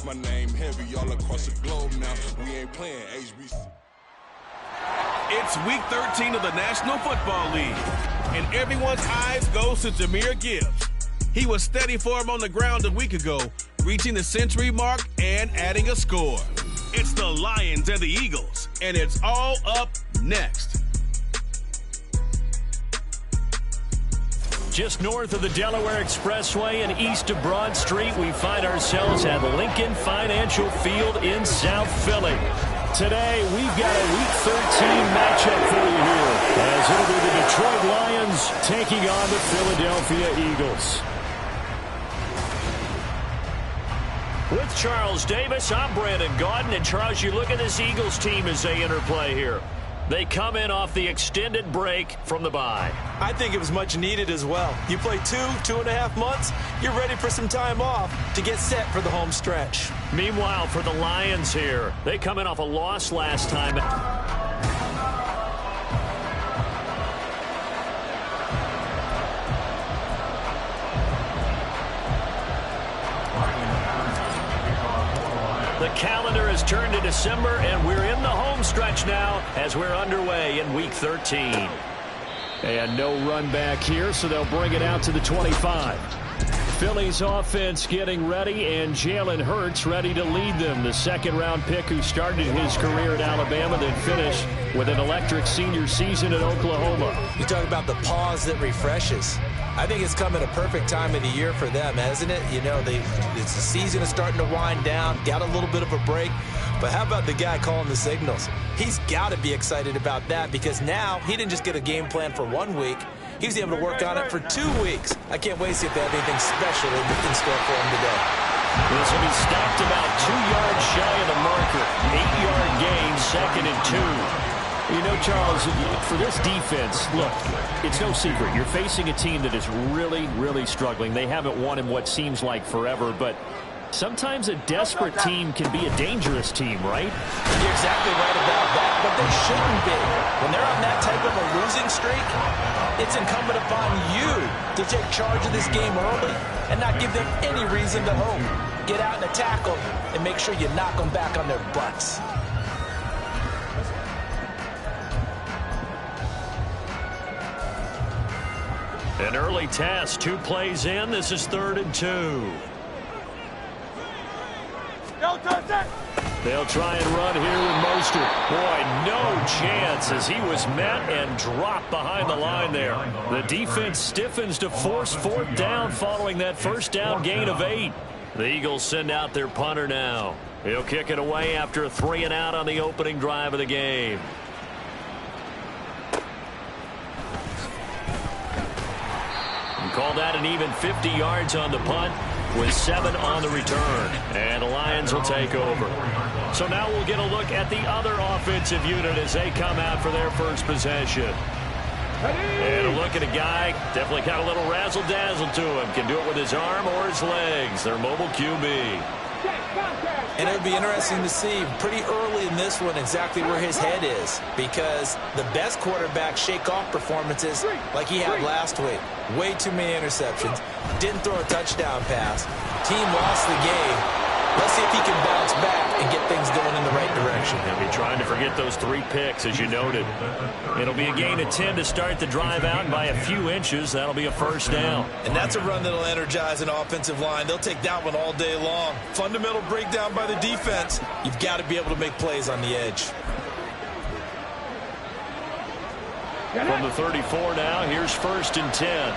My name heavy all across the globe now. We ain't playing HBC. It's week 13 of the National Football League, and everyone's eyes go to Jahmyr Gibbs. He was steady for him on the ground a week ago, reaching the century mark and adding a score. It's the Lions and the Eagles, and it's all up next. Just north of the Delaware Expressway and east of Broad Street, we find ourselves at Lincoln Financial Field in South Philly. Today, we've got a Week 13 matchup for you here, as it'll be the Detroit Lions taking on the Philadelphia Eagles. With Charles Davis, I'm Brandon Gaudin. And Charles, you look at this Eagles team as they enter play here. They come in off the extended break from the bye. I think it was much needed as well. You play 2.5 months, you're ready for some time off to get set for the home stretch. Meanwhile, for the Lions here, they come in off a loss last time. The calendar has turned to December, and we're in the home stretch now as we're underway in Week 13. And no run back here, so they'll bring it out to the 25. Philly's offense getting ready, and Jalen Hurts ready to lead them. The second-round pick who started his career at Alabama, then finished with an electric senior season at Oklahoma. You talk about the pause that refreshes. I think it's come at a perfect time of the year for them, hasn't it? You know, it's the season is starting to wind down, got a little bit of a break. But how about the guy calling the signals? He's got to be excited about that because now he didn't just get a game plan for 1 week. He was able to work on it for 2 weeks. I can't wait to see if they have anything special in store for him today. This will be stopped about 2 yards shy of the marker. 8-yard gain, 2nd and 2. You know, Charles, for this defense, look, it's no secret. You're facing a team that is really, really struggling. They haven't won in what seems like forever, but sometimes a desperate team can be a dangerous team, right? You're exactly right about that, but they shouldn't be. When they're on that type of a losing streak, it's incumbent upon you to take charge of this game early and not give them any reason to hope. Get out and attack them and make sure you knock them back on their butts. An early test, 2 plays in. This is 3rd and 2. They'll try and run here with Mostert. Boy, no chance as he was met and dropped behind the line there. The defense stiffens to force 4th down following that first down gain of 8. The Eagles send out their punter now. He'll kick it away after a 3 and out on the opening drive of the game. Call that an even 50 yards on the punt with 7 on the return. And the Lions will take over. So now we'll get a look at the other offensive unit as they come out for their first possession. And a look at a guy, definitely got a little razzle-dazzle to him. Can do it with his arm or his legs. Their mobile QB. And it would be interesting to see pretty early in this one exactly where his head is, because the best quarterbacks shake off performances like he had last week. Way too many interceptions. Didn't throw a touchdown pass. Team lost the game. Let's see if he can bounce back and get things going in the right direction. He'll be trying to forget those 3 picks, as you noted. It'll be a gain of 10 to start the drive out, and by a few inches, that'll be a first down. And that's a run that'll energize an offensive line. They'll take that one all day long. Fundamental breakdown by the defense. You've got to be able to make plays on the edge. From the 34 now, here's 1st and 10.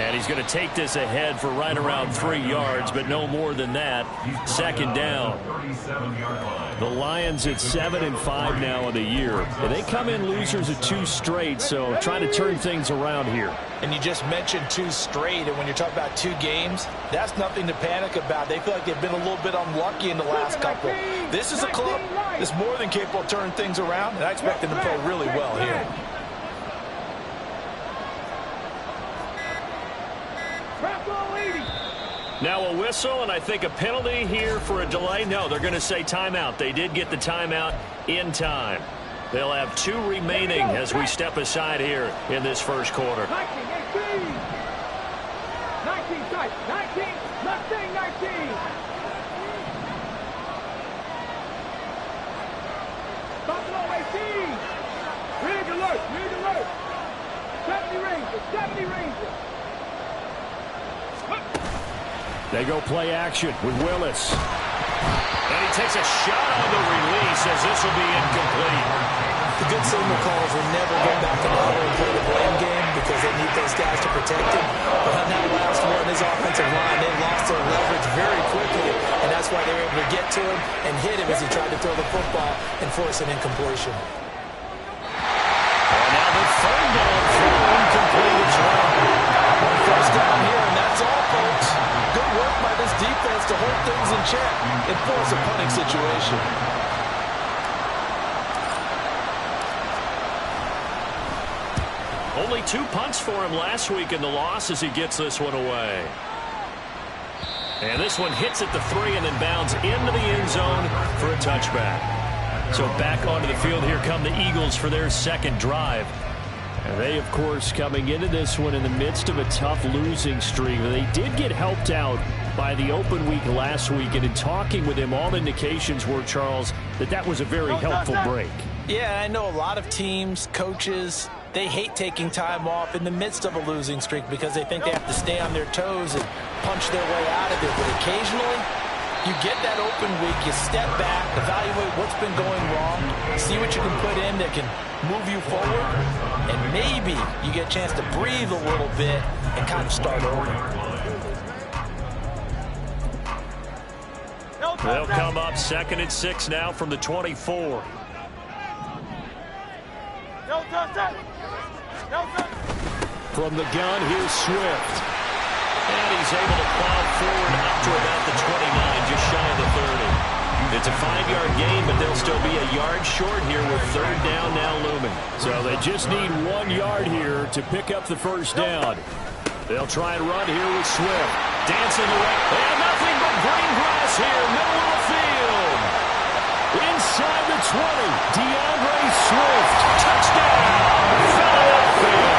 And he's going to take this ahead for right around 3 yards, but no more than that. 2nd down. The Lions at 7-5 now in the year. And they come in losers of 2 straight, so trying to turn things around here. And you just mentioned 2 straight, and when you're talking about 2 games, that's nothing to panic about. They feel like they've been a little bit unlucky in the last couple. This is a club that's more than capable of turning things around, and I expect them to play really well here. Now a whistle, and I think a penalty here for a delay. No, they're going to say timeout. They did get the timeout in time. They'll have 2 remaining as we step aside here in this first quarter. side. 19. Left thing, 19. Buffalo 18. Rig alert. Rig alert. 70 Ranger. 70 Ranger. They go play action with Willis. And he takes a shot on the release as this will be incomplete. The good signal calls will never go back to the huddle and play the blame game because they need those guys to protect him. But on that last one, his offensive line, they lost their leverage very quickly, and that's why they were able to get to him and hit him as he tried to throw the football and force an incompletion. And now the third down throw incomplete as well. One first down here, and that's all, folks. Good work by this defense to hold things in check and force a punting situation. Only 2 punts for him last week in the loss as he gets this one away. And this one hits at the 3 and then bounds into the end zone for a touchback. So back onto the field, here come the Eagles for their second drive. And they, of course, coming into this one in the midst of a tough losing streak. They did get helped out by the open week last week. And in talking with him, all indications were, Charles, that was a very helpful break. Yeah, I know a lot of teams, coaches, they hate taking time off in the midst of a losing streak because they think they have to stay on their toes and punch their way out of it. But occasionally, you get that open week, you step back, evaluate what's been going wrong, see what you can put in that can move you forward, and maybe you get a chance to breathe a little bit and kind of start over. They'll come up 2nd and 6 now from the 24. From the gun, here's Swift. And he's able to plow forward up to about the 29, just shy of the 30. It's a 5-yard gain, but they'll still be a yard short here with 3rd down now looming. So they just need 1 yard here to pick up the first down. They'll try and run here with Swift. Dancing away. And nothing but green grass here, middle of the field. Inside the 20, DeAndre Swift. Touchdown, Philadelphia.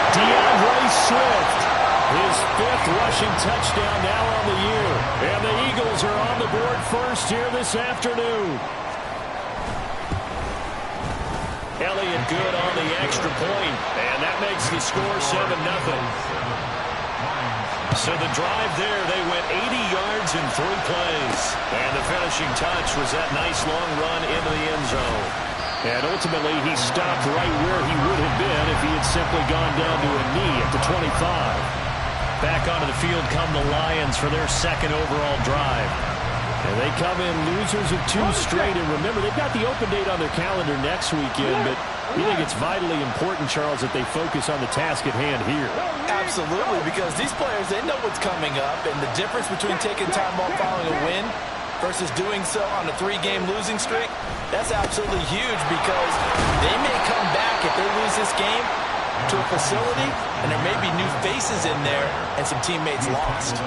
DeAndre Swift, his 5th rushing touchdown now on the year. And the Eagles are on the board first here this afternoon. Elliott good on the extra point, and that makes the score 7-0. So the drive there, they went 80 yards in 3 plays. And the finishing touch was that nice long run into the end zone. And ultimately, he stopped right where he would have been if he had simply gone down to a knee at the 25. Back onto the field come the Lions for their 2nd overall drive. And they come in losers of 2 straight. And remember, they've got the open date on their calendar next weekend, but you think it's vitally important, Charles, that they focus on the task at hand here. Absolutely, because these players, they know what's coming up, and the difference between taking time off following a win versus doing so on a 3-game losing streak, that's absolutely huge because they may come back if they lose this game to a facility, and there may be new faces in there and some teammates lost.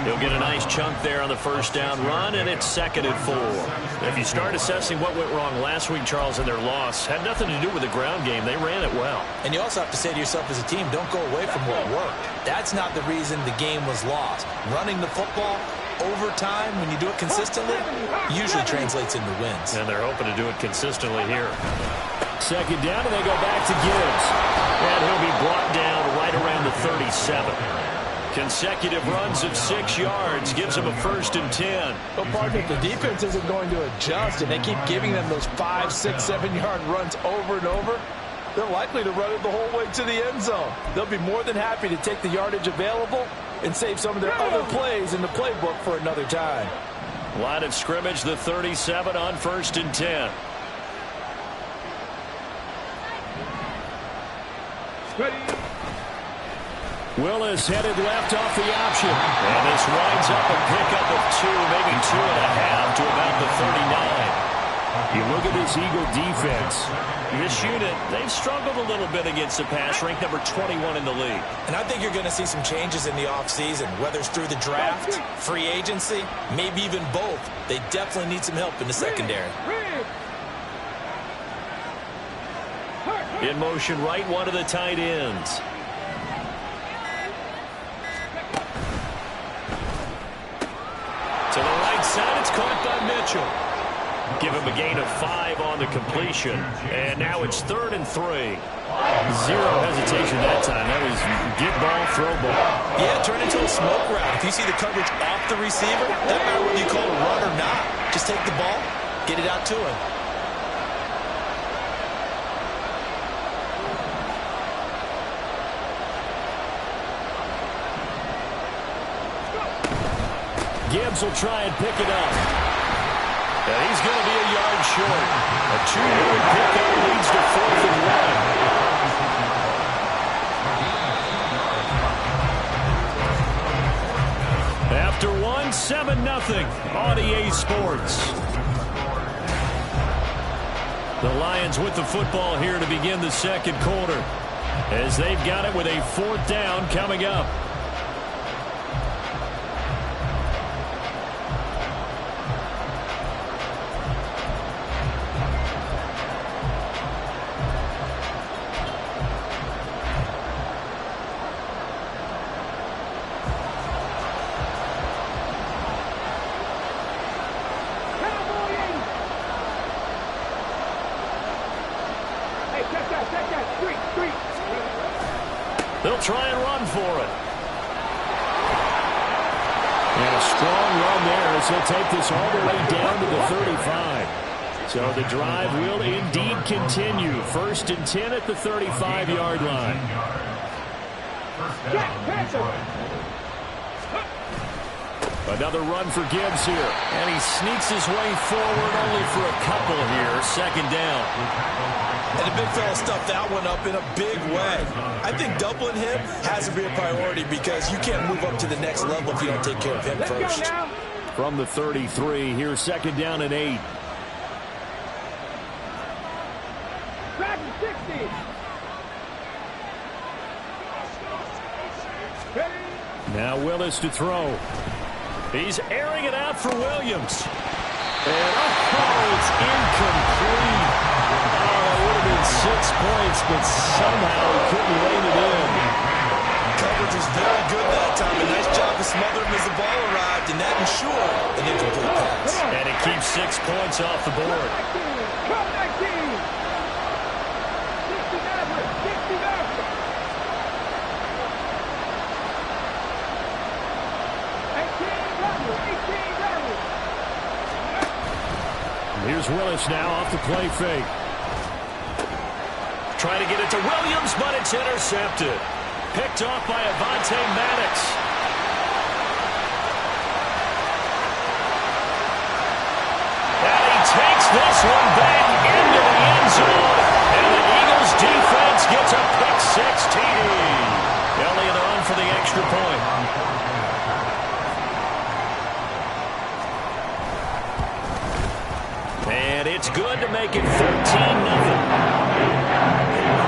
He'll get a nice chunk there on the first down run, and it's 2nd and 4. If you start assessing what went wrong last week, Charles, in their loss, had nothing to do with the ground game. They ran it well. And you also have to say to yourself as a team, don't go away from what worked. That's not the reason the game was lost. Running the football over time, when you do it consistently, usually translates into wins. And they're hoping to do it consistently here. 2nd down, and they go back to Gibbs. And he'll be brought down right around the 37. Consecutive runs of 6 yards gives them a 1st and 10. Well, partner, if the defense isn't going to adjust and they keep giving them those 5, 6, 7-yard runs over and over, they're likely to run it the whole way to the end zone. They'll be more than happy to take the yardage available and save some of their other plays in the playbook for another time. Line of scrimmage, the 37 on 1st and 10. Ready. Willis headed left off the option. And this winds up a pickup of 2, maybe 2.5 to about the 39. You look at this Eagle defense. This unit, they've struggled a little bit against the pass, ranked number 21 in the league. And I think you're going to see some changes in the offseason, whether it's through the draft, free agency, maybe even both. They definitely need some help in the secondary. In motion right, one of the tight ends. caught by Mitchell. Give him a gain of 5 on the completion. And now it's 3rd and 3. Zero hesitation that time. That was get ball, throw ball. Yeah, turn into a smoke route. If you see the coverage off the receiver, doesn't matter whether you call a run or not. Just take the ball, get it out to him. Gibbs will try and pick it up. And he's going to be a yard short. A 2-yard pickup leads to 4th and 1. After 1, 7-0 on EA Sports. The Lions with the football here to begin the second quarter, as they've got it with a 4th down coming up. They'll try and run for it. And a strong run there as he'll take this all the way down to the 35. So the drive will indeed continue. 1st and 10 at the 35-yard line. Another run for Gibbs here. And he sneaks his way forward only for a couple here. 2nd down. And the big fella stuffed that one up in a big way. I think doubling him has to be a priority because you can't move up to the next level if you don't take care of him first. From the 33, here's 2nd down and 8. Back to 60. Now Willis to throw. He's airing it out for Williams. And it's incomplete. That would have been 6 points, but somehow he couldn't rein it in. Coverage was very good that time. A nice job to smother him as the ball arrived, and that ensured an incomplete pass. And it keeps 6 points off the board. 18 Here's Willis now off the play fake. Trying to get it to Williams, but it's intercepted. Picked off by Avonte Maddox. And he takes this one back into the end zone. And the Eagles defense gets a pick-6 TD. Elliott on for the extra point. And it's good to make it 13-0.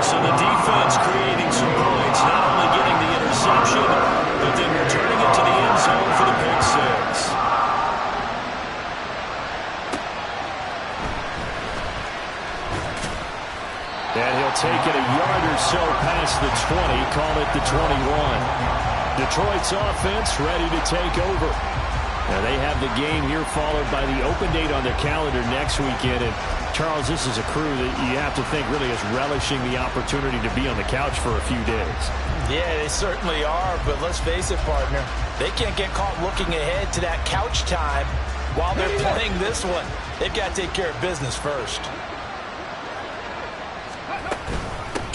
So the defense creating some points, not only getting the interception, but then returning it to the end zone for the pick-6. And he'll take it a yard or so past the 20, call it the 21. Detroit's offense ready to take over. Now they have the game here followed by the open date on their calendar next weekend. And Charles, this is a crew that you have to think really is relishing the opportunity to be on the couch for a few days. Yeah, they certainly are, but let's face it, partner. They can't get caught looking ahead to that couch time while they're playing this one. They've got to take care of business first.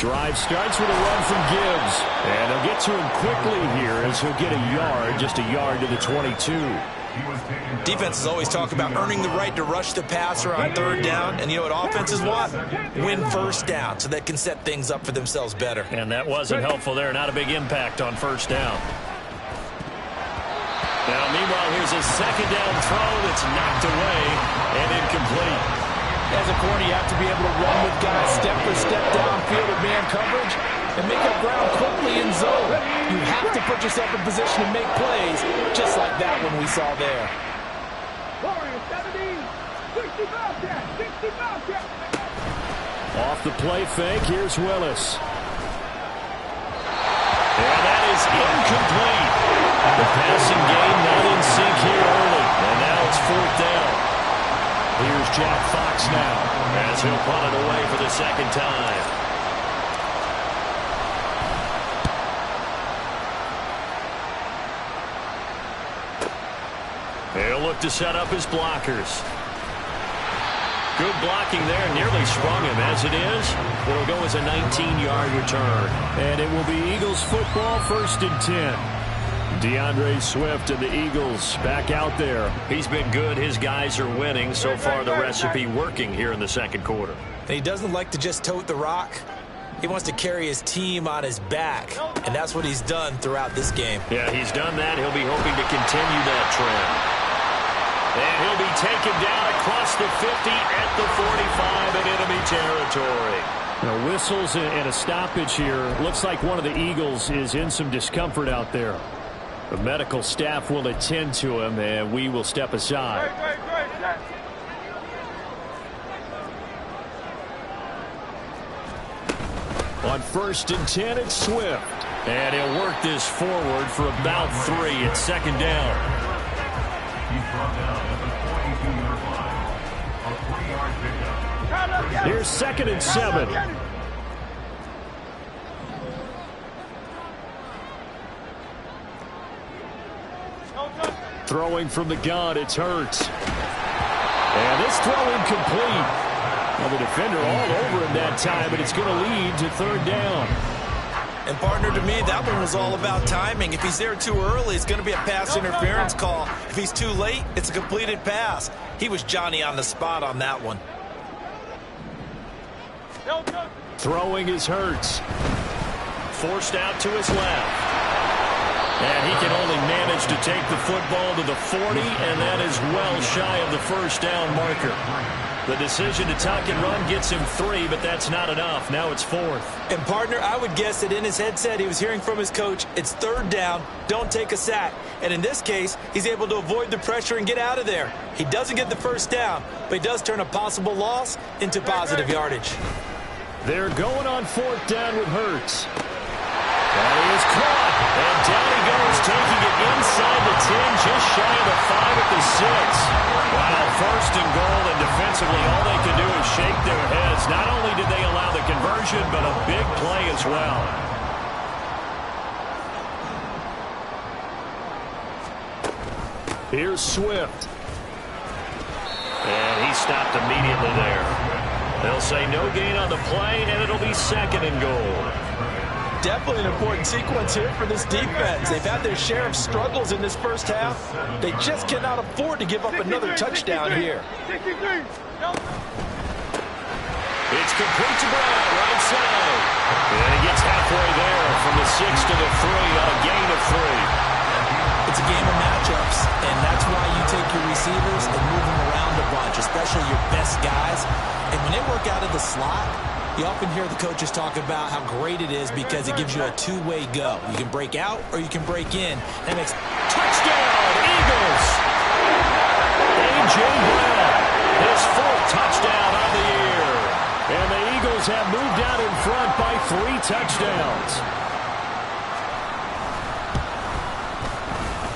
Drive starts with a run from Gibbs. And they'll get to him quickly here as he'll get a yard, just a yard to the 22. Defenses always talk about earning the right to rush the passer on 3rd down. And you know what offenses want? Win 1st down so they can set things up for themselves better. And that wasn't helpful there. Not a big impact on 1st down. Now, meanwhile, here's a 2nd down throw that's knocked away and incomplete. As a corner, you have to be able to run with guys step for step downfield with man coverage and make up ground quickly in zone. You have to put yourself in position to make plays, just like that one we saw there. 60 Bobcat. Off the play fake, here's Willis. And that is incomplete. The passing game not in sync here early. And now it's 4th down. Jack Fox now, as he'll punt it away for the second time. He'll look to set up his blockers. Good blocking there, nearly sprung him. As it is, it'll go as a 19-yard return. And it will be Eagles football, 1st and 10. DeAndre Swift and the Eagles back out there. He's been good. His guys are winning. So far, the recipe working here in the second quarter. He doesn't like to just tote the rock. He wants to carry his team on his back, and that's what he's done throughout this game. Yeah, he's done that. He'll be hoping to continue that trend. And he'll be taken down across the 50 at the 45 in enemy territory. Now, whistles and a stoppage here. Looks like one of the Eagles is in some discomfort out there. The medical staff will attend to him, and we will step aside. On 1st and 10, it's Swift. And he'll work this forward for about 3 at second down. Here's 2nd and 7. Throwing from the gun, it's Hurts. And this throw incomplete. Well, the defender all over him that time, but it's going to lead to 3rd down. And, partner, to me, that one was all about timing. If he's there too early, it's going to be a pass interference call. If he's too late, it's a completed pass. He was Johnny on the spot on that one. Throwing is Hurts. Forced out to his left. And he can only manage to take the football to the 40, and that is well shy of the 1st down marker. The decision to tuck and run gets him 3, but that's not enough. Now it's 4th. And, partner, I would guess that in his headset he was hearing from his coach, it's 3rd down, don't take a sack. And in this case, he's able to avoid the pressure and get out of there. He doesn't get the 1st down, but he does turn a possible loss into positive yardage. They're going on 4th down with Hurts. And he is caught. And down he goes, taking it inside the 10, just shy of the 5 at the 6. Wow, 1st and goal, and defensively all they can do is shake their heads. Not only did they allow the conversion, but a big play as well. Here's Swift. And he stopped immediately there. They'll say no gain on the play, and it'll be 2nd and goal. Definitely an important sequence here for this defense. They've had their share of struggles in this first half. They just cannot afford to give up another touchdown here. It's complete to Brown, right side. And he gets halfway there from the 6 to the 3 on a gain of 3. It's a game of matchups, and that's why you take your receivers and move them around a bunch, especially your best guys. And when they work out of the slot, you often hear the coaches talk about how great it is because it gives you a two-way go. You can break out or you can break in. That makes touchdown, Eagles! A.J. Brown, his 4th touchdown on the year. And the Eagles have moved out in front by 3 touchdowns.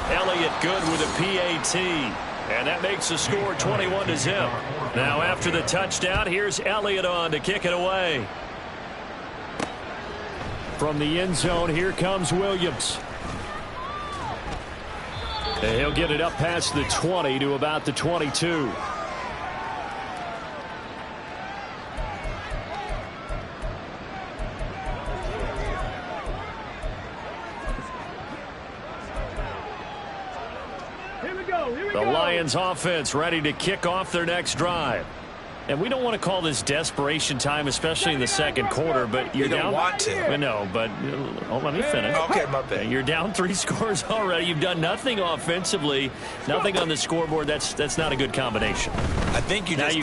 Elliott good with a PAT. And that makes the score 21-0. Now after the touchdown, here's Elliott on to kick it away. From the end zone, here comes Williams. And he'll get it up past the 20 to about the 22. The Lions offense ready to kick off their next drive. And we don't want to call this desperation time, especially in the second quarter, but you're down. You don't want to. No, but let me finish. Okay, my bad. You're down 3 scores already. You've done nothing offensively, nothing on the scoreboard. That's not a good combination. I think you just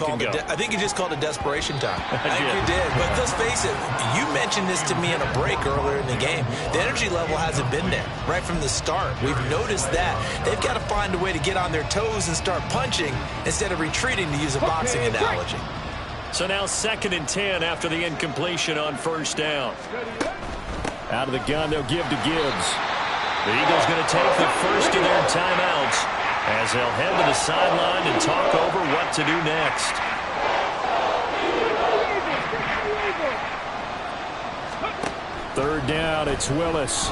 called it desperation time. I think you did. But let's face it, you mentioned this to me in a break earlier in the game. The energy level hasn't been there right from the start. We've noticed that. They've got to find a way to get on their toes and start punching instead of retreating, to use a boxing analogy. So now 2nd and 10 after the incompletion on 1st down. Out of the gun, they'll give to Gibbs. The Eagles going to take the first of their timeouts. as they'll head to the sideline and talk over what to do next. Third down, it's Willis.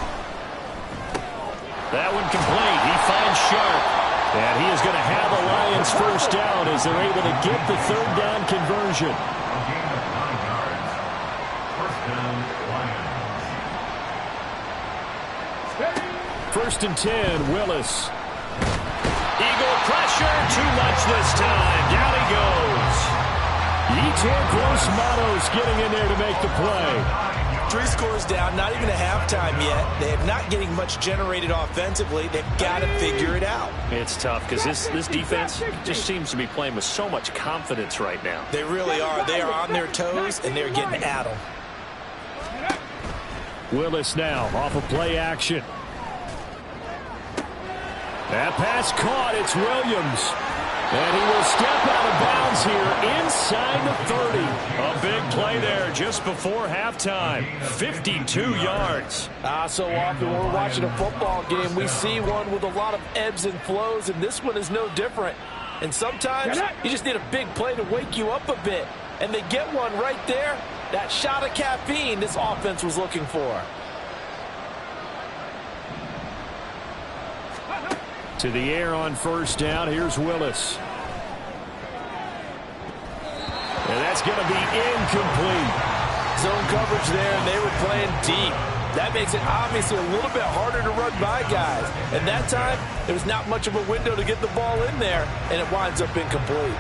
That one complete. He finds Sharp. And he is going to have the Lions first down as they're able to get the third down conversion. First and 10, Willis. Eagle pressure, too much this time. Down he goes. Yetur Gross-Matos getting in there to make the play. 3 scores down, not even a halftime yet. They are not getting much generated offensively. They've got to figure it out. It's tough because this defense just seems to be playing with so much confidence right now. They really are. They are on their toes, and they're getting at them. Willis now off of play action. That pass caught. It's Williams. And he will step out of bounds here inside the 30. A big play there just before halftime. 52 yards. So often when we're watching a football game, we see one with a lot of ebbs and flows, and this one is no different. And sometimes you just need a big play to wake you up a bit. And they get one right there. That shot of caffeine this offense was looking for. To the air on first down. Here's Willis. And that's going to be incomplete. Zone coverage there, and they were playing deep. That makes it obviously a little bit harder to run by guys. And that time, there was not much of a window to get the ball in there, and it winds up incomplete.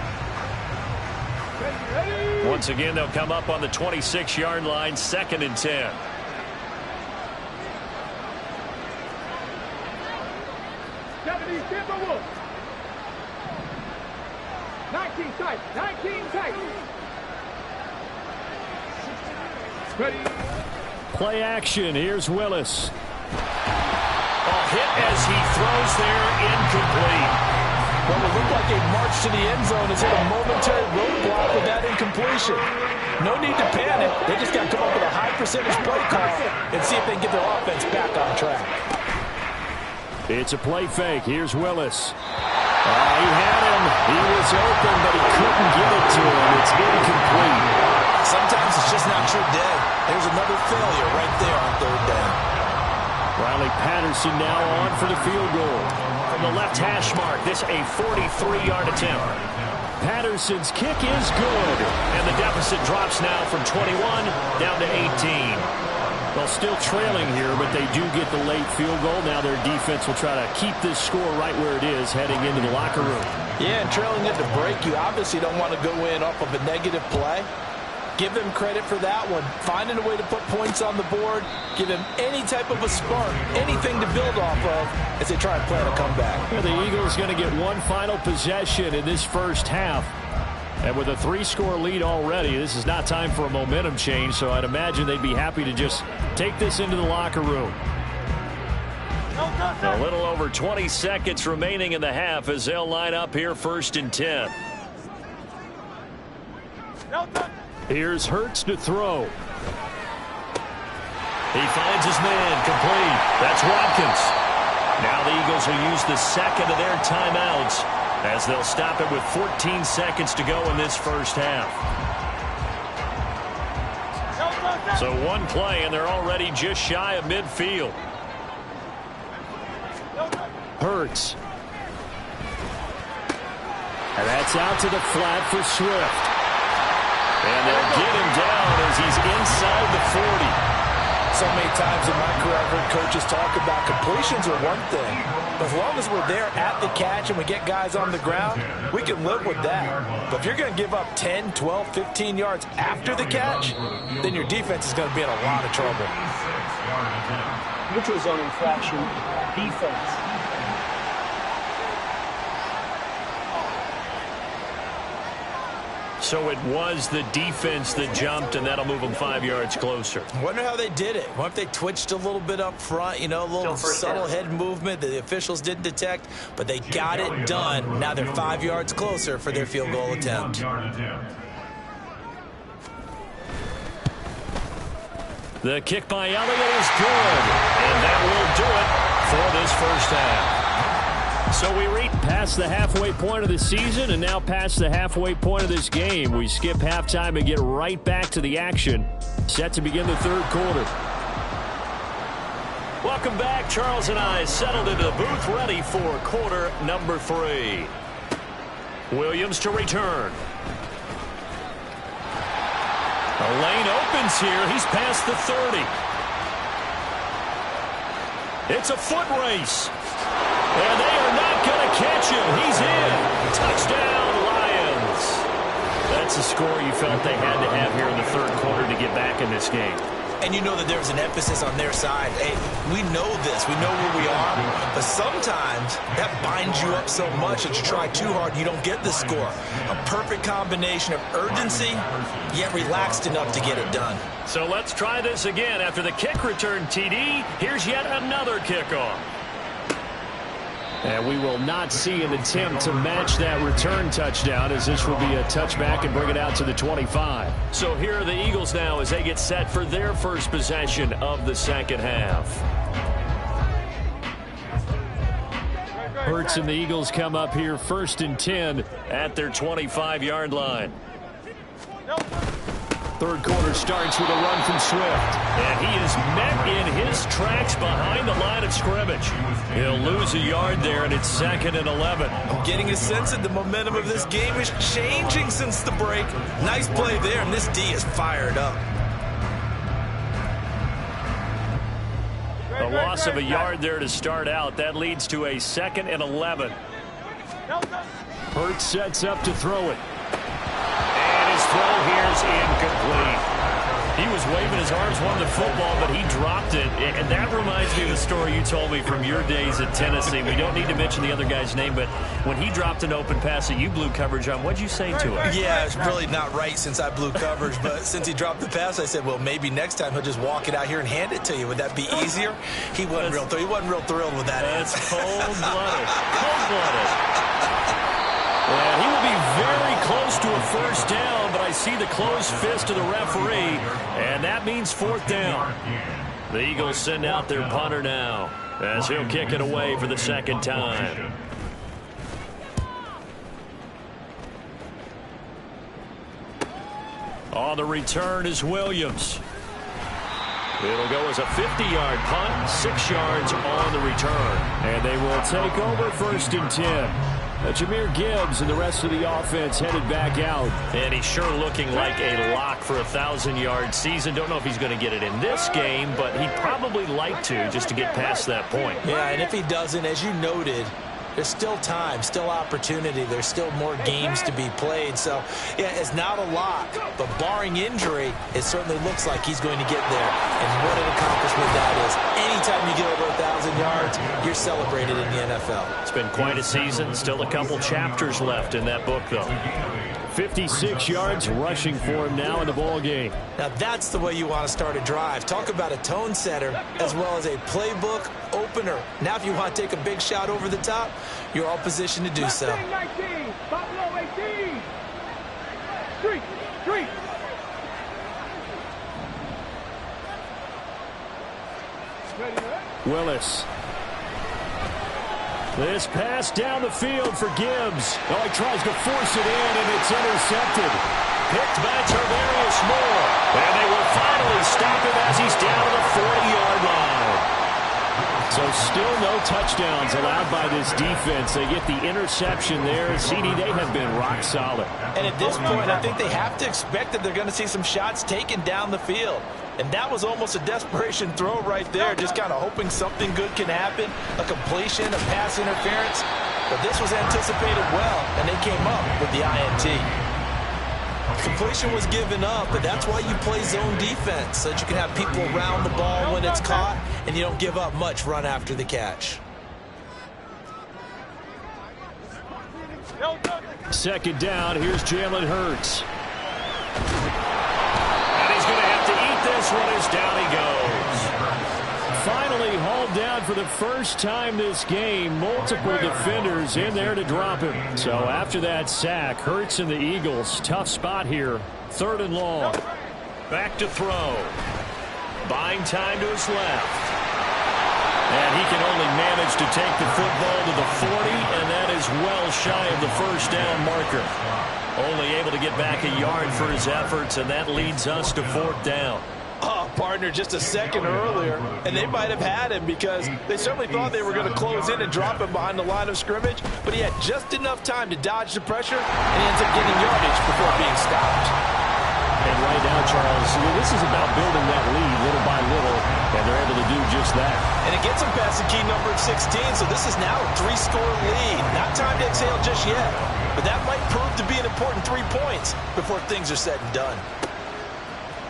Once again, they'll come up on the 26-yard line, 2nd and 10. Timberwolves. 19 tight. 19 tight. Ready. Play action. Here's Willis. A hit as he throws there, incomplete. Well, it looked like a march to the end zone has hit a momentary roadblock with that incompletion. No need to panic. They just got to come up with a high percentage play call and see if they can get their offense back on track. It's a play fake. Here's Willis. He had him. He was open, but he couldn't get it to him. It's incomplete. Sometimes it's just not your day. There's another failure right there on third down. Riley Patterson now on for the field goal. From the left hash mark, this a 43-yard attempt. Patterson's kick is good. And the deficit drops now from 21 down to 18. Well, still trailing here, but they do get the late field goal. Now their defense will try to keep this score right where it is heading into the locker room. Yeah, and trailing at the break, you obviously don't want to go in off of a negative play. Give them credit for that one. Finding a way to put points on the board. Give them any type of a spark, anything to build off of as they try and plan a comeback. Well, the Eagles going to get one final possession in this first half. And with a 3-score lead already, this is not time for a momentum change, so I'd imagine they'd be happy to just take this into the locker room. A little over 20 seconds remaining in the half as they'll line up here 1st and 10. Here's Hurts to throw. He finds his man, complete. That's Watkins. Now the Eagles will use the second of their timeouts as they'll stop it with 14 seconds to go in this first half. So one play, and they're already just shy of midfield. Hurts. And that's out to the flat for Swift. And they'll get him down as he's inside the 40. So many times in my career, I've heard coaches talk about completions are one thing. But as long as we're there at the catch and we get guys on the ground, we can live with that. But if you're going to give up 10, 12, 15 yards after the catch, then your defense is going to be in a lot of trouble. Neutral zone infraction, defense. So it was the defense that jumped, and that'll move them 5 yards closer. Wonder how they did it. What if they twitched a little bit up front, you know, a little subtle head movement that the officials didn't detect, but they got it done. Now they're 5 yards closer for their field goal attempt. The kick by Elliott is good, and that will do it for this first half. So we reach past the halfway point of the season and now past the halfway point of this game. We skip halftime and get right back to the action. Set to begin the third quarter. Welcome back. Charles and I settled into the booth ready for quarter number 3. Williams to return. The lane opens here. He's past the 30. It's a foot race. And they are not going to catch him. He's in. Touchdown, Lions. That's the score you felt they had to have here in the third quarter to get back in this game. And you know that there's an emphasis on their side. Hey, we know this. We know where we are. But sometimes that binds you up so much that you try too hard, you don't get the score. A perfect combination of urgency, yet relaxed enough to get it done. So let's try this again. After the kick return, TD, here's yet another kickoff. And we will not see an attempt to match that return touchdown, as this will be a touchback and bring it out to the 25. So here are the Eagles now as they get set for their first possession of the second half. Hurts and the Eagles come up here 1st and 10 at their 25-yard line. Third quarter starts with a run from Swift. And he is met in his tracks behind the line of scrimmage. He'll lose a yard there, and it's 2nd and 11. I'm getting a sense that the momentum of this game is changing since the break. Nice play there, and this D is fired up. The loss of a yard there to start out. That leads to a 2nd and 11. Hurts sets up to throw it. His throw here is incomplete. He was waving his arms, wanting the football, but he dropped it. And that reminds me of the story you told me from your days at Tennessee. We don't need to mention the other guy's name, but when he dropped an open pass that you blew coverage on, what'd you say to him? Yeah, it's really not right since I blew coverage, but since he dropped the pass, I said, well, maybe next time he'll just walk it out here and hand it to you. Would that be easier? He wasn't real thrilled with that. That's cold-blooded. Cold-blooded. Well, he will be very close to a first down, but I see the closed fist of the referee, and that means 4th down. The Eagles send out their punter now as he'll kick it away for the 2nd time. On the return is Williams. It'll go as a 50-yard punt, 6 yards on the return. And they will take over 1st and 10. Jahmyr Gibbs and the rest of the offense headed back out. And he's sure looking like a lock for a 1,000-yard season. Don't know if he's going to get it in this game, but he'd probably like to just to get past that point. Yeah, and if he doesn't, as you noted, there's still time, still opportunity. There's still more games to be played. So, yeah, it's not a lock, but barring injury, it certainly looks like he's going to get there. And what an accomplishment that is. Anytime you get over 1,000 yards, you're celebrated in the NFL. It's been quite a season. Still a couple chapters left in that book, though. 56 yards rushing for him now in the ball game. Now that's the way you want to start a drive. Talk about a tone setter as well as a playbook opener. Now if you want to take a big shot over the top, you're all positioned to do so. 19, Buffalo 18. Street. Willis. This pass down the field for Gibbs. Oh, he tries to force it in, and it's intercepted. Picked by Tarvarius Moore. And they will finally stop him as he's down to the 40-yard line. So still no touchdowns allowed by this defense. They get the interception there. CD, they have been rock solid. And at this point, I think they have to expect that they're going to see some shots taken down the field. And that was almost a desperation throw right there, just kind of hoping something good can happen, a completion, a pass interference. But this was anticipated well, and they came up with the INT. Completion was given up, but that's why you play zone defense, so that you can have people around the ball when it's caught, and you don't give up much run after the catch. Second down, here's Jalen Hurts. And he's going to have to eat this one as down he goes. Finally hauled down for the first time this game. Multiple defenders in there to drop him. So after that sack, Hurts and the Eagles, tough spot here. 3rd and long. Back to throw. Buying time to his left. And he can only manage to take the football to the 40 shy of the first down marker. Only able to get back a yard for his efforts, and that leads us to 4th down. Oh, partner, just a second earlier, and they might have had him because they certainly thought they were going to close in and drop him behind the line of scrimmage, but he had just enough time to dodge the pressure, and he ends up getting yardage before being stopped. And right now, Charles, this is about building that lead little by little, and they're able to do just that. And it gets them past the key number at 16, so this is now a 3-score lead. Not time to exhale just yet, but that might prove to be an important 3 points before things are said and done.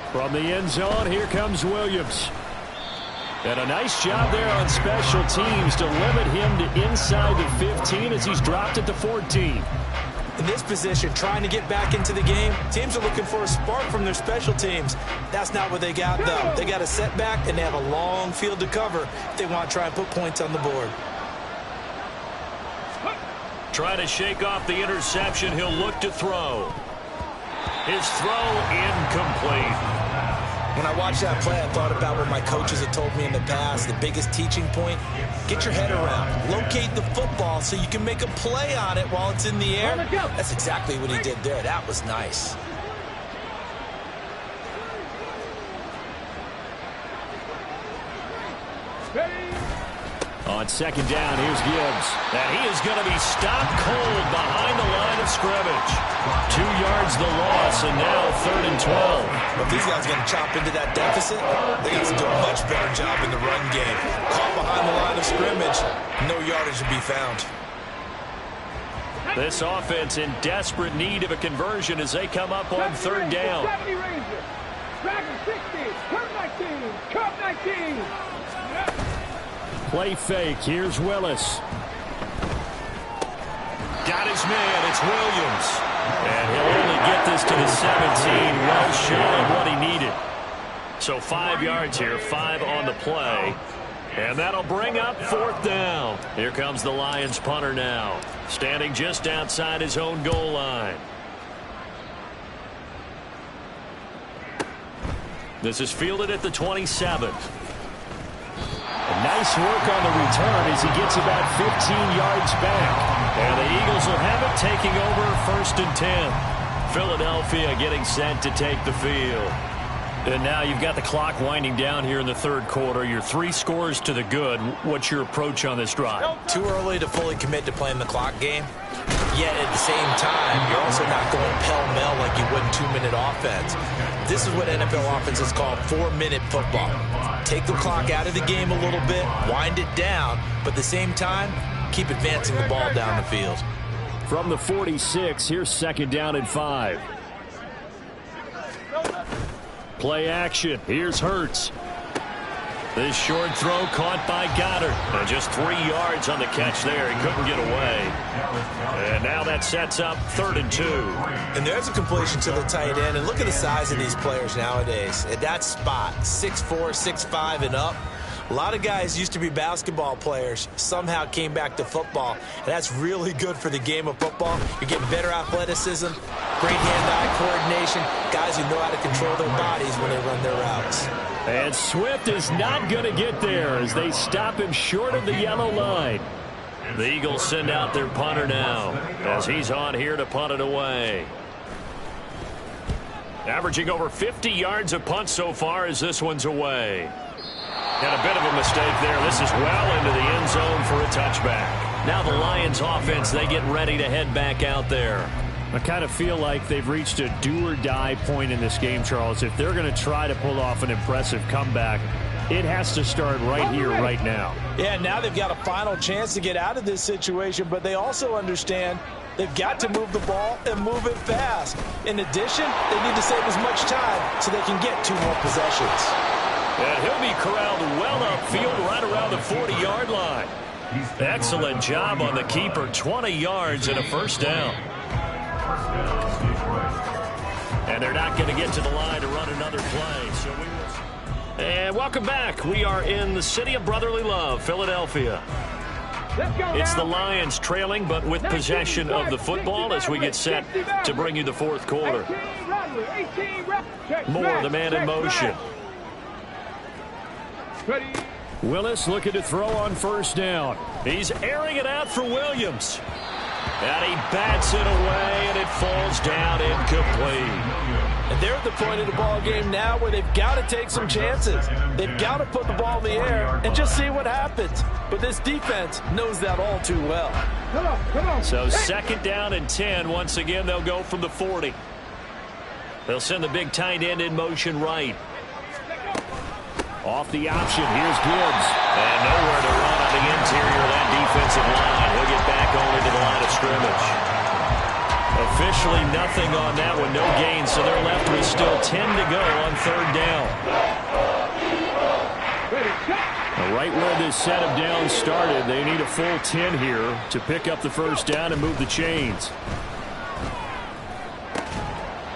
From the end zone, here comes Williams. And a nice job there on special teams to limit him to inside the 15 as he's dropped at the 14. In this position, trying to get back into the game, teams are looking for a spark from their special teams. That's not what they got, though. They got a setback, and they have a long field to cover if they want to try and put points on the board. Trying to shake off the interception, he'll look to throw. His throw incomplete. When I watched that play, I thought about what my coaches had told me in the past. The biggest teaching point, get your head around. Locate the football so you can make a play on it while it's in the air. That's exactly what he did there. That was nice. On 2nd down, here's Gibbs. And he is going to be stopped cold behind the line of scrimmage. 2 yards the loss, and now 3rd and 12. But these guys are going to chop into that deficit. They got to do a much better job in the run game. Caught behind the line of scrimmage, no yardage to be found. This offense in desperate need of a conversion as they come up on 3rd down. Dragon 60, curve 19, curve 19. Play fake. Here's Willis. Got his man. It's Williams. And he'll only get this to the 17. Well shy of what he needed. So 5 yards here. 5 on the play. And that'll bring up 4th down. Here comes the Lions punter now. Standing just outside his own goal line. This is fielded at the 27. Nice work on the return as he gets about 15 yards back. And the Eagles will have it taking over 1st and 10. Philadelphia getting set to take the field. And now you've got the clock winding down here in the 3rd quarter. You're 3 scores to the good. What's your approach on this drive? Too early to fully commit to playing the clock game. Yet at the same time, you're also not going pell-mell like you would in 2-minute offense. This is what NFL offenses call 4-minute football. Take the clock out of the game a little bit, wind it down, but at the same time, keep advancing the ball down the field. From the 46, here's 2nd down and 5. Play action. Here's Hurts. This short throw caught by Goddard. And just 3 yards on the catch there. He couldn't get away. And now that sets up 3rd and 2. And there's a completion to the tight end. And look at the size of these players nowadays. At that spot, 6'4", 6'5", and up. A lot of guys used to be basketball players, somehow came back to football, and that's really good for the game of football. You're getting better athleticism, great hand-eye coordination, guys who know how to control their bodies when they run their routes. And Swift is not going to get there as they stop him short of the yellow line. The Eagles send out their punter now as he's on here to punt it away. Averaging over 50 yards a punt so far as this one's away. And a bit of a mistake there. This is well into the end zone for a touchback. Now the Lions offense, they get ready to head back out there. I kind of feel like they've reached a do-or-die point in this game, Charles. If they're going to try to pull off an impressive comeback, it has to start right here, right now. Yeah, now they've got a final chance to get out of this situation, but they also understand they've got to move the ball and move it fast. In addition, they need to save as much time so they can get 2 more possessions. And he'll be corralled well upfield right around the 40-yard line. Excellent job on the keeper. 20 yards and a 1st down. And they're not going to get to the line to run another play. So we will... And welcome back. We are in the city of brotherly love, Philadelphia. It's the Lions trailing, but with possession of the football as we get set to bring you the 4th quarter. Moore, the man in motion. Willis looking to throw on 1st down. He's airing it out for Williams. And he bats it away, and it falls down incomplete. And they're at the point of the ball game now where they've got to take some chances. They've got to put the ball in the air and just see what happens. But this defense knows that all too well. Come on. So 2nd down and 10. Once again, they'll go from the 40. They'll send the big tight end in motion right. Off the option, here's Gibbs. And nowhere to run on the interior of that defensive line. He'll get back only to the line of scrimmage. Officially nothing on that one, no gain, so they're left with still 10 to go on 3rd down. Right where this set of downs started, they need a full 10 here to pick up the 1st down and move the chains.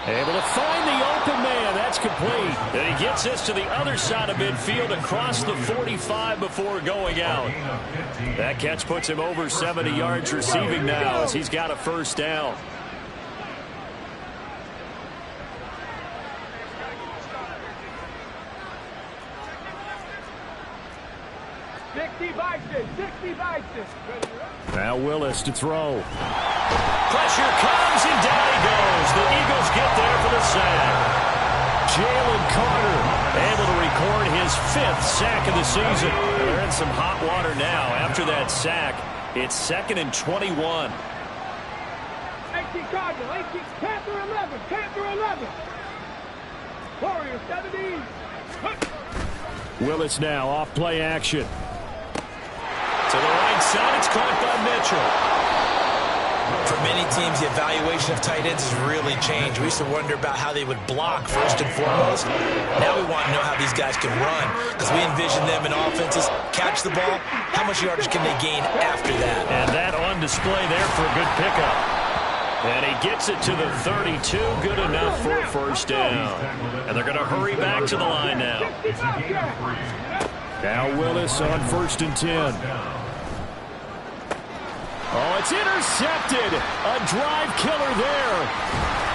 Able to find the open man. That's complete. And he gets this to the other side of midfield across the 45 before going out. That catch puts him over 70 yards receiving now as he's got a 1st down. Now Willis to throw. Pressure comes, and down he goes. The Eagles get there for the sack. Jalen Carter able to record his 5th sack of the season. They're in some hot water now. After that sack, it's 2nd and 21. 18 Cardinal, 18 Panther 11, Panther 11. Warriors 17. Willis now off play action. To the right side, it's caught by Mitchell. For many teams, the evaluation of tight ends has really changed. We used to wonder about how they would block first and foremost. Now we want to know how these guys can run, because we envision them in offenses catch the ball. How much yardage can they gain after that? And that on display there for a good pickup. And he gets it to the 32. Good enough for a 1st down. And they're going to hurry back to the line now. Now Willis on 1st and 10. Oh, it's intercepted. A drive killer there.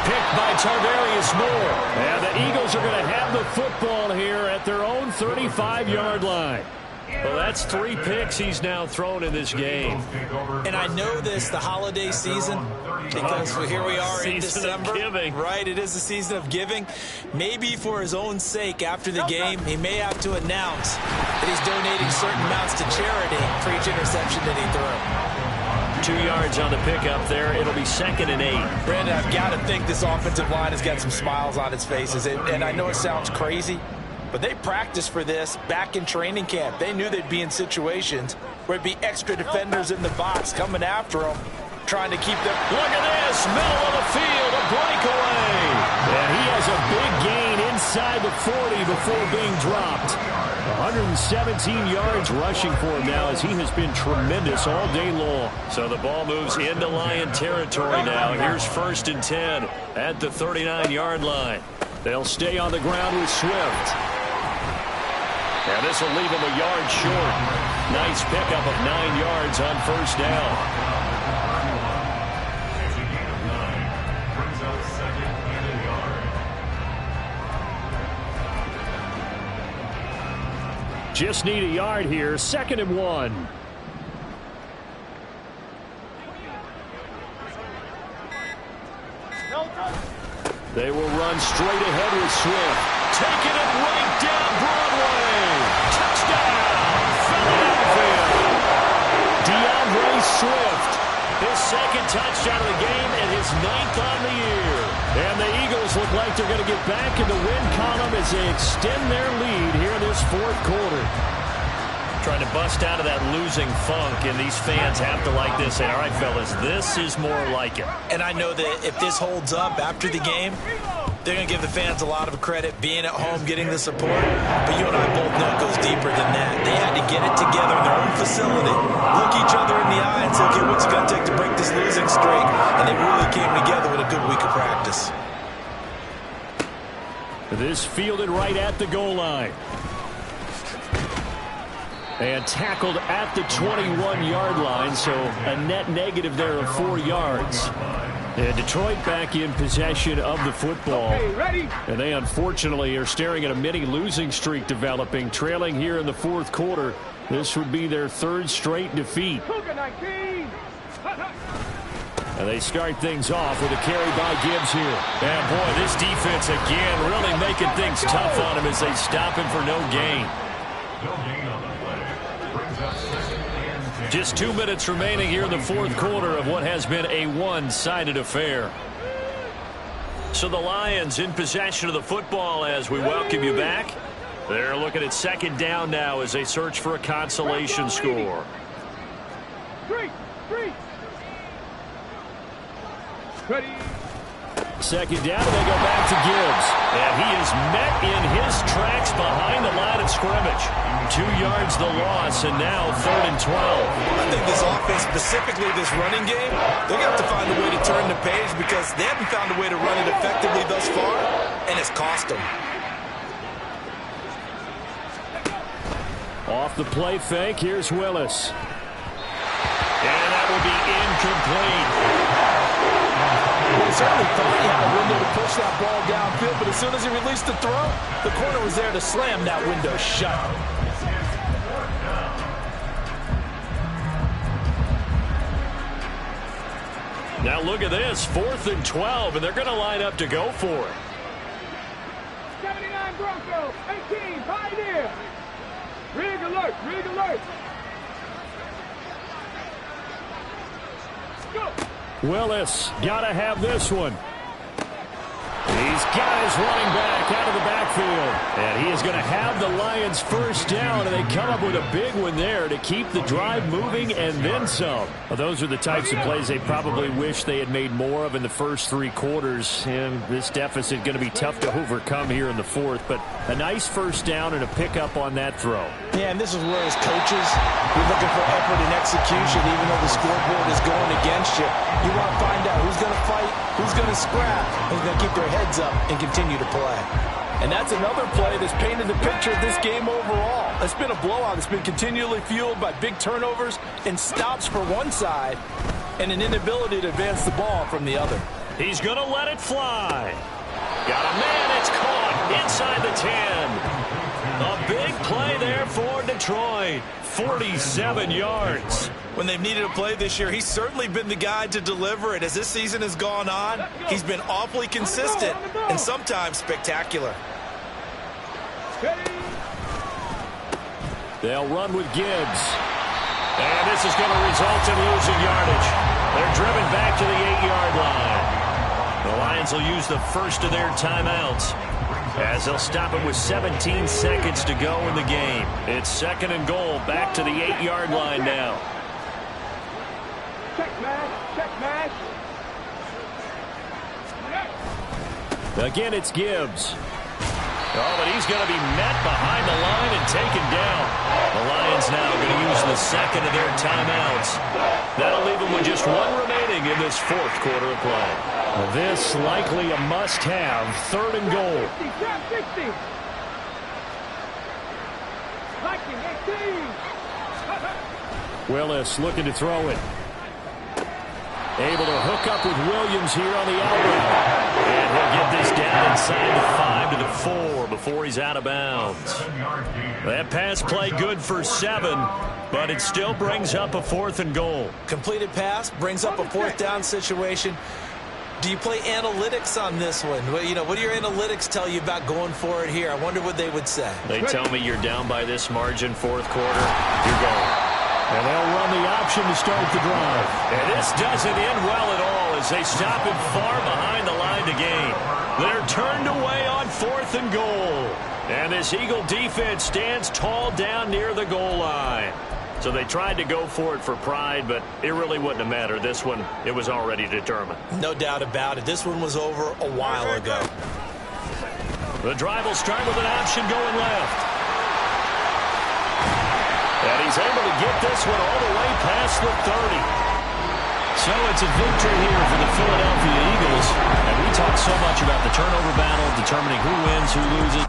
Picked by Tarvarius Moore. And the Eagles are going to have the football here at their own 35-yard line. Well, that's 3 picks he's now thrown in this game. And I know this, the holiday season, because here we are in December. Right, it is the season of giving. Maybe for his own sake after the game, he may have to announce that he's donating certain amounts to charity for each interception that he threw. 2 yards on the pickup there. It'll be 2nd and 8. Brandon, I've got to think this offensive line has got some smiles on its faces. And I know it sounds crazy, but they practiced for this back in training camp. They knew they'd be in situations where it'd be extra defenders in the box coming after them, trying to keep them. Look at this, middle of the field, a breakaway. And he has a big gain inside the 40 before being dropped. 117 yards rushing for him now as he has been tremendous all day long. So the ball moves into Lion territory now. Here's 1st and 10 at the 39-yard line. They'll stay on the ground with Swift. And this will leave him a yard short. Nice pickup of 9 yards on 1st down. Just need a yard here. 2nd and 1. They will run straight ahead with Swift. Taking it right down Broadway. Touchdown, Philadelphia. DeAndre Swift. His 2nd touchdown of the game and his 9th on the year. And the Eagles look like they're going to get back in the win column as they extend their lead here in this 4th quarter. Trying to bust out of that losing funk, and these fans have to like this. Say, all right, fellas, this is more like it. And I know that if this holds up after the game, they're going to give the fans a lot of credit, being at home, getting the support. But you and I both know it goes deeper than that. They had to get it together in their own facility, look each other in the eye and say, okay, what's it going to take to break this losing streak? And they really came together with a good week of practice. This fielded right at the goal line. And tackled at the 21-yard line, so a net negative there of 4 yards. And Detroit back in possession of the football. And they unfortunately are staring at a mini losing streak developing, trailing here in the 4th quarter. This would be their 3rd straight defeat. And they start things off with a carry by Gibbs here. And, boy, this defense, again, really making things tough on him as they stop him for no gain. Just 2 minutes remaining here in the fourth quarter of what has been a one-sided affair. So the Lions in possession of the football as we welcome you back. They're looking at second down now as they search for a consolation score. Ready. Second down, and they go back to Gibbs. And he is met in his tracks behind the line of scrimmage. 2 yards the loss, and now 3rd and 12. I think this offense, specifically this running game, they're going to have to find a way to turn the page because they haven't found a way to run it effectively thus far, and it's cost them. Off the play fake, here's Willis. And that will be incomplete. He certainly thought he had a window to push that ball downfield, but as soon as he released the throw, the corner was there to slam that window shut. Now look at this, 4th and 12, and they're going to line up to go for it. 79 Broncos, 18, Pioneer. Rig alert, rig alert. Go. Willis, got to have this one. He's got his running back out of the backfield. And he is going to have the Lions first down, and they come up with a big one there to keep the drive moving and then some. Well, those are the types of plays they probably wish they had made more of in the first 3 quarters. And this deficit going to be tough to overcome here in the fourth. But a nice first down and a pickup on that throw. Yeah, and this is where as coaches, you're looking for effort and execution, even though the scoreboard is going against you. You want to find out who's going to fight, who's going to scrap, who's going to keep their heads up and continue to play. And that's another play that's painted the picture of this game overall. It's been a blowout. It's been continually fueled by big turnovers and stops for one side and an inability to advance the ball from the other. He's going to let it fly. Got a man. It's caught inside the 10. A big play there for Detroit. 47 yards. When they've needed a play this year, he's certainly been the guy to deliver it. As this season has gone on, he's been awfully consistent and sometimes spectacular. They'll run with Gibbs. And this is going to result in losing yardage. They're driven back to the 8-yard line. The Lions will use the first of their timeouts as they'll stop it with 17 seconds to go in the game. It's 2nd and goal, back to the 8-yard line now. Check mash, check mash. Again, it's Gibbs. Oh, but he's going to be met behind the line and taken down. The Lions now going to use the second of their timeouts. That'll leave them with just 1 remaining in this fourth quarter of play. This likely a must-have, 3rd and goal. 60. Viking 18. Willis looking to throw it. Able to hook up with Williams here on the outright. And he'll get this down inside the 5 to the 4 before he's out of bounds. That pass play good for 7, but it still brings up a 4th and goal. Completed pass brings up a 4th down situation. Do you play analytics on this one? What do your analytics tell you about going for it here? I wonder what they would say. They tell me you're down by this margin, 4th quarter, you're going. And they'll run the option to start the drive. And this doesn't end well at all as they stop him far behind the line to gain. They're turned away on 4th and goal. And this Eagle defense stands tall down near the goal line. So they tried to go for it for pride, but it really wouldn't have mattered. This one, it was already determined. No doubt about it. This one was over a while ago. The drive will start with an option going left. And he's able to get this one all the way past the 30. So it's a victory here for the Philadelphia Eagles. And we talk so much about the turnover battle, determining who wins, who loses.